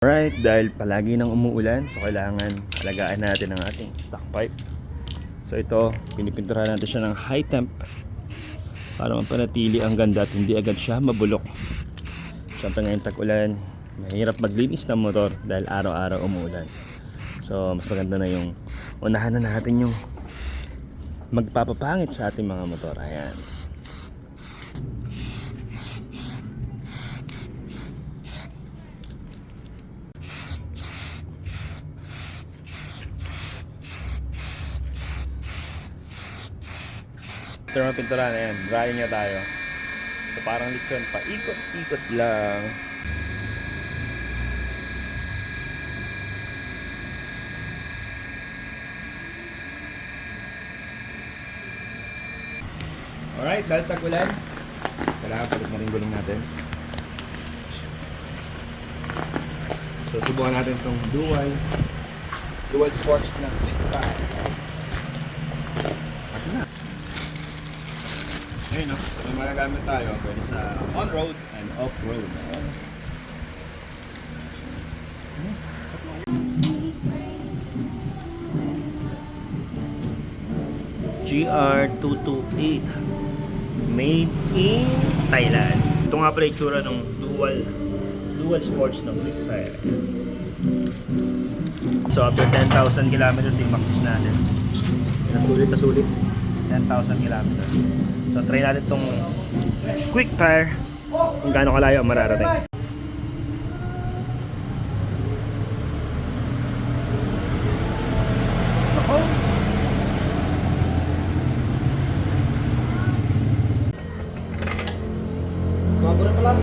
Alright, dahil palagi nang umuulan, so kailangan alagaan natin ang ating stock pipe. So ito, pinipinturahan natin siya ng high temp para mapanatili ang ganda at hindi agad siya mabulok. Siyempre ngayon tag-ulan, mahirap maglinis ng motor dahil araw-araw umuulan. So mas maganda na yung unahan na natin yung magpapapangit sa ating mga motor. Ayan. Ito naman pintura na yan, drying niya tayo. So parang lechon pa, ikot-ikot lang. Alright, dahil tag-ulan, kailangan palit na rin gulong natin. So subukan natin itong dual sports na pintura. Ako na. Ayun no, may magagamit tayo pwede sa on-road and off-road. GR228 made in Thailand. Ito nga pala itsura ng dual sports ng quick tire. So after 10,000 kilometers yung maxis natin. Nasulit 10,000 kilometers. So try natin itong quick tire kung gaano kalayo ang mararating.